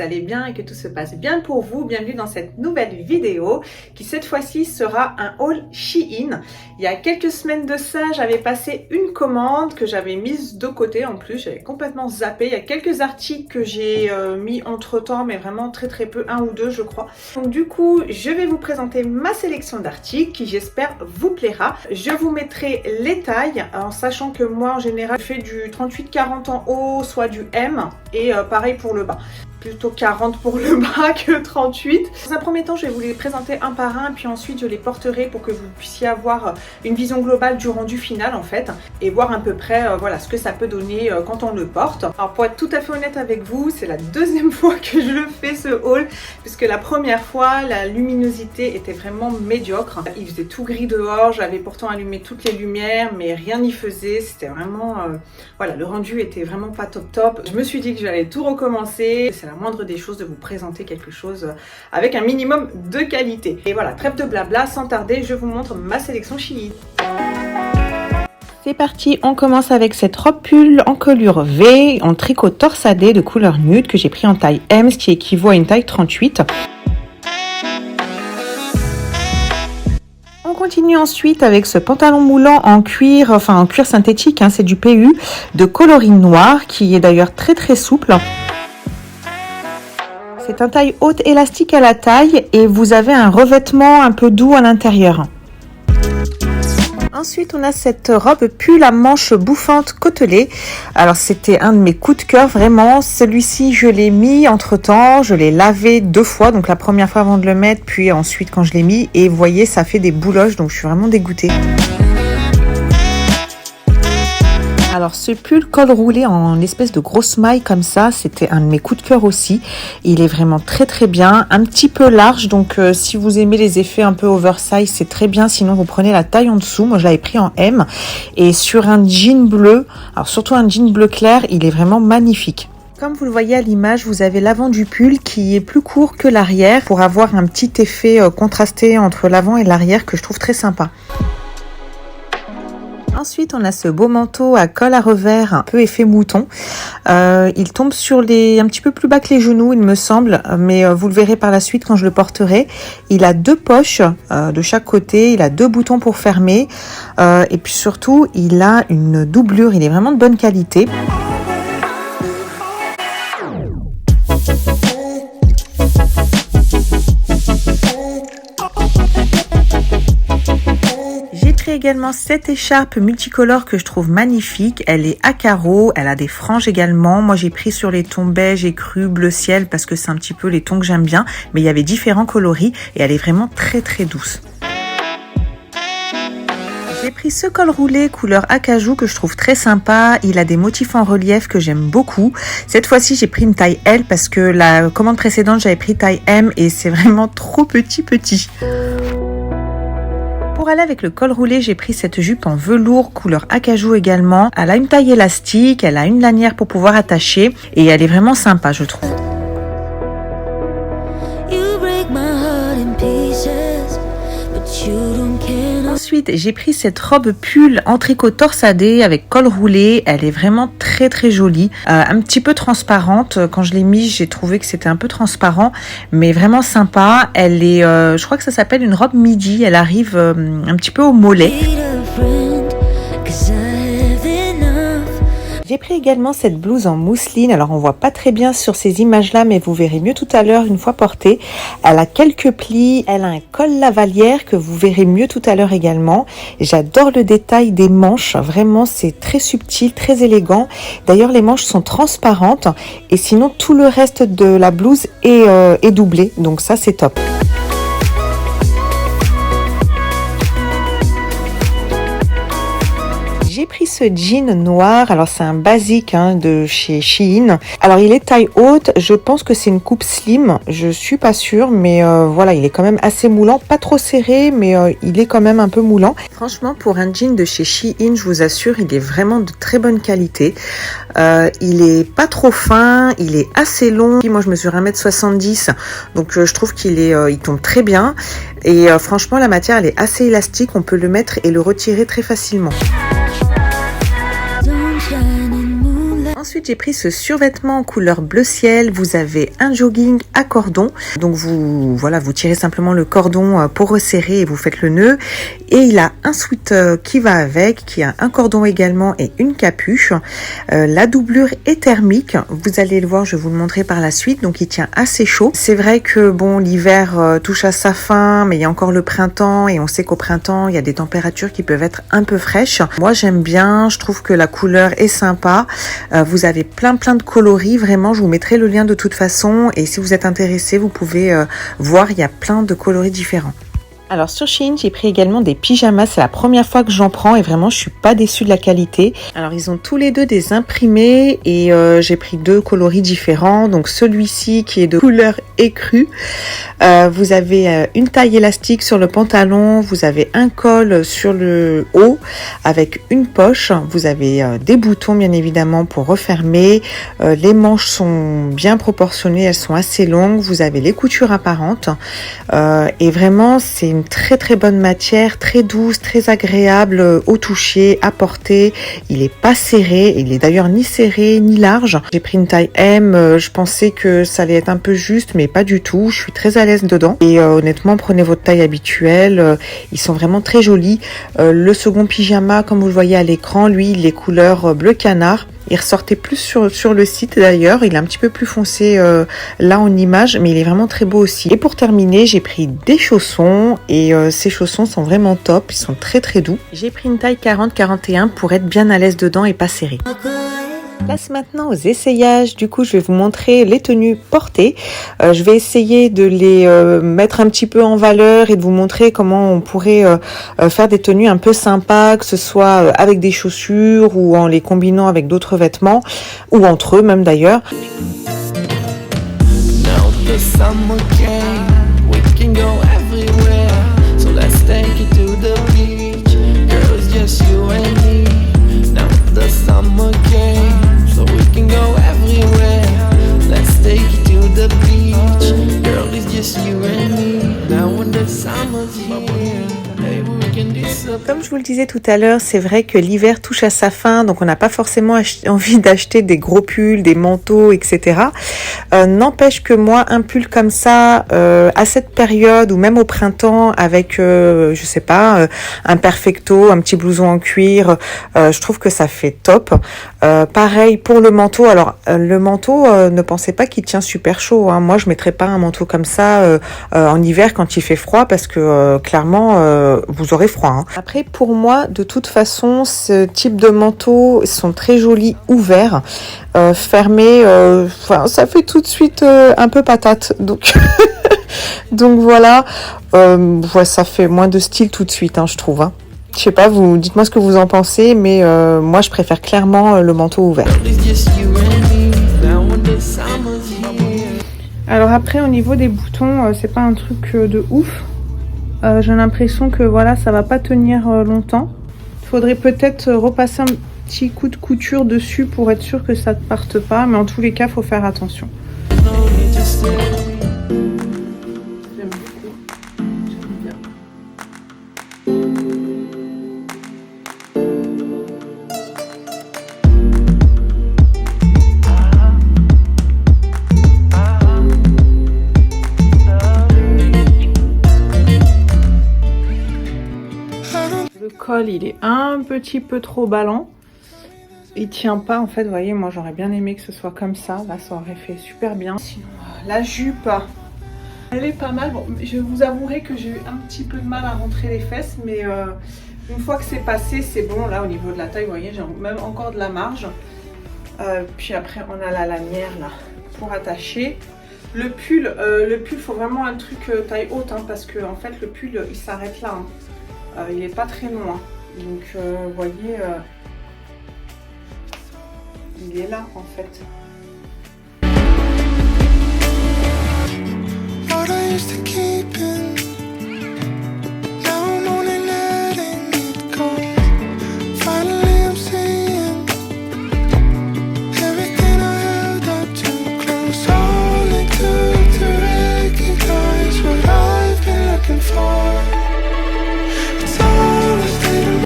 vous allez bien et que tout se passe bien pour vous. Bienvenue dans cette nouvelle vidéo qui cette fois-ci sera un haul Shein. Il y a quelques semaines de ça, j'avais passé une commande que j'avais mise de côté en plus. J'avais complètement zappé. Il y a quelques articles que j'ai mis entre temps, mais vraiment très peu, un ou deux je crois. Donc du coup, je vais vous présenter ma sélection d'articles qui j'espère vous plaira. Je vous mettrai les tailles en sachant que moi en général je fais du 38-40 en haut, soit du M et pareil pour le bas. Plutôt 40 pour le bas que 38. Dans un premier temps, je vais vous les présenter un par un, puis ensuite je les porterai pour que vous puissiez avoir une vision globale du rendu final en fait, et voir à peu près voilà, ce que ça peut donner quand on le porte. Alors pour être tout à fait honnête avec vous, c'est la deuxième fois que je le fais ce haul, puisque la première fois, la luminosité était vraiment médiocre. Il faisait tout gris dehors, j'avais pourtant allumé toutes les lumières, mais rien n'y faisait. C'était vraiment... voilà, le rendu était vraiment pas top. Je me suis dit que j'allais tout recommencer. C'est la moindre des choses de vous présenter quelque chose avec un minimum de qualité. Et voilà, trêve de blabla, sans tarder, je vous montre ma sélection Shein. C'est parti, on commence avec cette robe pull en colure V, en tricot torsadé de couleur nude que j'ai pris en taille M, ce qui équivaut à une taille 38. On continue ensuite avec ce pantalon moulant en cuir, enfin en cuir synthétique, c'est du PU, de coloris noir, qui est d'ailleurs très souple. C'est un taille haute élastique à la taille et vous avez un revêtement un peu doux à l'intérieur. Ensuite, on a cette robe pull à manches bouffantes côtelées. Alors, c'était un de mes coups de cœur, vraiment. Celui-ci, je l'ai mis entre-temps. Je l'ai lavé 2 fois. Donc, la première fois avant de le mettre, puis ensuite quand je l'ai mis. Et vous voyez, ça fait des bouloches. Donc, je suis vraiment dégoûtée. Alors ce pull col roulé en espèce de grosse maille comme ça, c'était un de mes coups de cœur aussi. Il est vraiment très bien, un petit peu large, donc si vous aimez les effets un peu oversize, c'est très bien. Sinon vous prenez la taille en dessous, moi je l'avais pris en M. Et sur un jean bleu, alors surtout un jean bleu clair, il est vraiment magnifique. Comme vous le voyez à l'image, vous avez l'avant du pull qui est plus court que l'arrière pour avoir un petit effet contrasté entre l'avant et l'arrière que je trouve très sympa. Ensuite, on a ce beau manteau à col à revers, un peu effet mouton. Il tombe sur un petit peu plus bas que les genoux, il me semble, mais vous le verrez par la suite quand je le porterai. Il a 2 poches de chaque côté, il a 2 boutons pour fermer, et puis surtout, il a une doublure, il est vraiment de bonne qualité. Également cette écharpe multicolore que je trouve magnifique. Elle est à carreaux, elle a des franges également. Moi j'ai pris sur les tons beige et cru, bleu ciel parce que c'est un petit peu les tons que j'aime bien, mais il y avait différents coloris et elle est vraiment très douce. J'ai pris ce col roulé couleur acajou que je trouve très sympa. Il a des motifs en relief que j'aime beaucoup. Cette fois-ci, j'ai pris une taille L parce que la commande précédente, j'avais pris taille M et c'est vraiment trop petit. Pour aller avec le col roulé, j'ai pris cette jupe en velours couleur acajou également. Elle a une taille élastique, elle a une lanière pour pouvoir attacher et elle est vraiment sympa, je trouve. Ensuite, j'ai pris cette robe pull en tricot torsadé avec col roulé. Elle est vraiment très jolie, un petit peu transparente. Quand je l'ai mise, j'ai trouvé que c'était un peu transparent, mais vraiment sympa. Elle est, je crois que ça s'appelle une robe midi. Elle arrive un petit peu au mollet. J'ai pris également cette blouse en mousseline, alors on voit pas très bien sur ces images-là, mais vous verrez mieux tout à l'heure une fois portée. Elle a quelques plis, elle a un col lavalière que vous verrez mieux tout à l'heure également. J'adore le détail des manches, vraiment c'est très subtil, très élégant. D'ailleurs les manches sont transparentes et sinon tout le reste de la blouse est doublé, donc ça c'est top. J'ai pris ce jean noir, alors c'est un basique de chez Shein. Alors il est taille haute, je pense que c'est une coupe slim, je suis pas sûre, mais voilà, il est quand même assez moulant, pas trop serré, mais il est quand même un peu moulant. Franchement, pour un jean de chez Shein, je vous assure, il est vraiment de très bonne qualité. Il est pas trop fin, il est assez long. Moi je mesure 1m70, donc je trouve il tombe très bien. Et franchement, la matière elle est assez élastique, on peut le mettre et le retirer très facilement. Ensuite, j'ai pris ce survêtement en couleur bleu ciel. Vous avez un jogging à cordon. Donc vous tirez simplement le cordon pour resserrer et vous faites le nœud. Et il a un sweat qui va avec, qui a un cordon également et une capuche. La doublure est thermique. Vous allez le voir, je vais vous le montrer par la suite. Donc il tient assez chaud. C'est vrai que bon, l'hiver touche à sa fin, mais il y a encore le printemps et on sait qu'au printemps, il y a des températures qui peuvent être un peu fraîches. Moi, j'aime bien. Je trouve que la couleur est sympa. Vous avez plein de coloris, vraiment, je vous mettrai le lien de toute façon et si vous êtes intéressé, vous pouvez voir, il y a plein de coloris différents. Alors sur Shein, j'ai pris également des pyjamas, c'est la première fois que j'en prends et vraiment je suis pas déçue de la qualité. Alors ils ont tous les deux des imprimés et j'ai pris 2 coloris différents. Donc celui-ci qui est de couleur écrue. Vous avez une taille élastique sur le pantalon, vous avez un col sur le haut avec une poche. Vous avez des boutons bien évidemment pour refermer. Les manches sont bien proportionnées, elles sont assez longues. Vous avez les coutures apparentes et vraiment c'est une très bonne matière, très douce, très agréable au toucher, à porter. Il est pas serré, il est d'ailleurs ni serré ni large. J'ai pris une taille M, je pensais que ça allait être un peu juste, mais pas du tout. Je suis très à l'aise dedans. Et honnêtement, prenez votre taille habituelle. Ils sont vraiment très jolis. Le second pyjama, comme vous le voyez à l'écran, lui, il est couleur bleu canard. Il ressortait plus sur le site d'ailleurs, il est un petit peu plus foncé là en image, mais il est vraiment très beau aussi. Et pour terminer, j'ai pris des chaussons et ces chaussons sont vraiment top, ils sont très doux. J'ai pris une taille 40-41 pour être bien à l'aise dedans et pas serré. Place maintenant aux essayages. Du coup, je vais vous montrer les tenues portées. Je vais essayer de les mettre un petit peu en valeur et de vous montrer comment on pourrait faire des tenues un peu sympas, que ce soit avec des chaussures ou en les combinant avec d'autres vêtements ou entre eux même d'ailleurs. Comme je vous le disais tout à l'heure, c'est vrai que l'hiver touche à sa fin, donc on n'a pas forcément envie d'acheter des gros pulls, des manteaux, etc. N'empêche que moi, un pull comme ça, à cette période ou même au printemps, avec, je sais pas, un perfecto, un petit blouson en cuir, je trouve que ça fait top. Pareil pour le manteau. Alors, le manteau, ne pensez pas qu'il tient super chaud, hein. Moi, je mettrais pas un manteau comme ça en hiver quand il fait froid, parce que clairement, vous aurez froid, hein. Après, pour moi, de toute façon, ce type de manteaux sont très jolis ouverts. Fermés, ça fait tout de suite un peu patate. Donc, donc voilà, ça fait moins de style tout de suite, hein, je trouve, hein. Je sais pas, vous dites-moi ce que vous en pensez, mais moi, je préfère clairement le manteau ouvert. Alors après, au niveau des boutons, c'est pas un truc de ouf. J'ai l'impression que voilà, ça va pas tenir longtemps. Il faudrait peut-être repasser un petit coup de couture dessus pour être sûr que ça ne parte pas, mais en tous les cas, il faut faire attention. Il est un petit peu trop ballant, il tient pas en fait, vous voyez, moi j'aurais bien aimé que ce soit comme ça, là ça aurait fait super bien. Sinon la jupe, elle est pas mal. Bon, je vous avouerai que j'ai eu un petit peu de mal à rentrer les fesses, mais une fois que c'est passé, c'est bon. Là au niveau de la taille, vous voyez, j'ai même encore de la marge. Puis après on a la lanière là pour attacher. Le pull, faut vraiment un truc taille haute, hein, parce que en fait le pull il s'arrête là, hein. Il est pas très long, hein. Donc vous voyez, il est là en fait.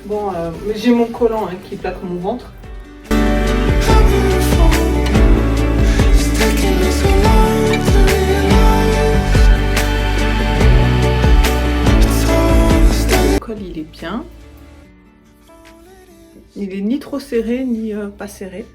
Bon, j'ai mon collant, hein, qui plaque mon ventre. est bien. Il est ni trop serré ni pas serré.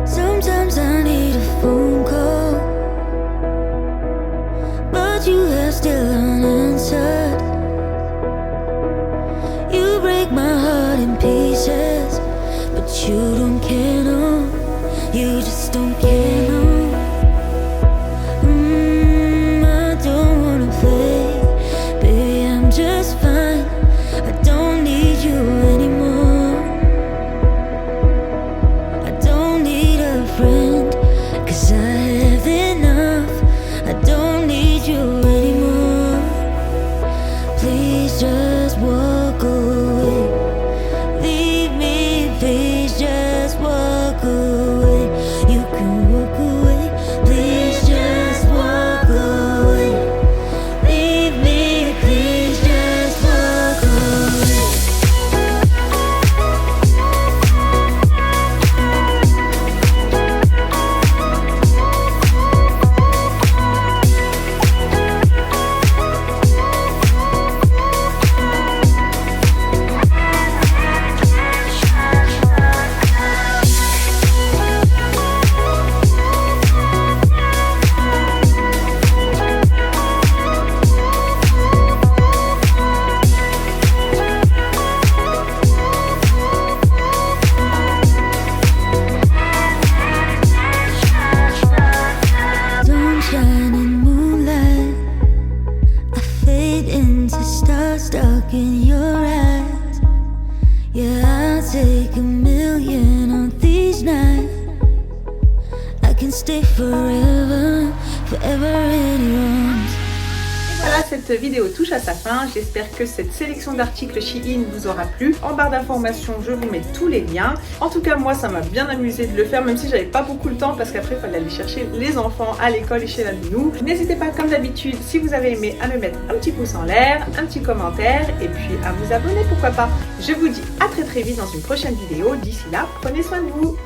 Sometimes I need a phone call, but you are still unanswered. You break my heart in pieces, but you don't care, no. You just don't care, no. I don't wanna play, baby, I'm just fine. I don't need you anymore. I don't need a friend, 'cause I have enough. I don't need you anymore. Please just walk away. Leave me, please just walk away. You can walk away. Please just walk away. Leave me, please just walk away. Sunshine and moonlight, I fade into stars stuck in your eyes. Yeah, I'll take a million on these nights. I can stay forever, forever in your arms. Voilà, cette vidéo touche à sa fin. J'espère que cette sélection d'articles Shein vous aura plu. En barre d'informations, je vous mets tous les liens. En tout cas, moi, ça m'a bien amusé de le faire, même si j'avais pas beaucoup le temps, parce qu'après, il fallait aller chercher les enfants à l'école et chez la nounou. N'hésitez pas, comme d'habitude, si vous avez aimé, à me mettre un petit pouce en l'air, un petit commentaire, et puis à vous abonner, pourquoi pas. Je vous dis à très vite dans une prochaine vidéo. D'ici là, prenez soin de vous.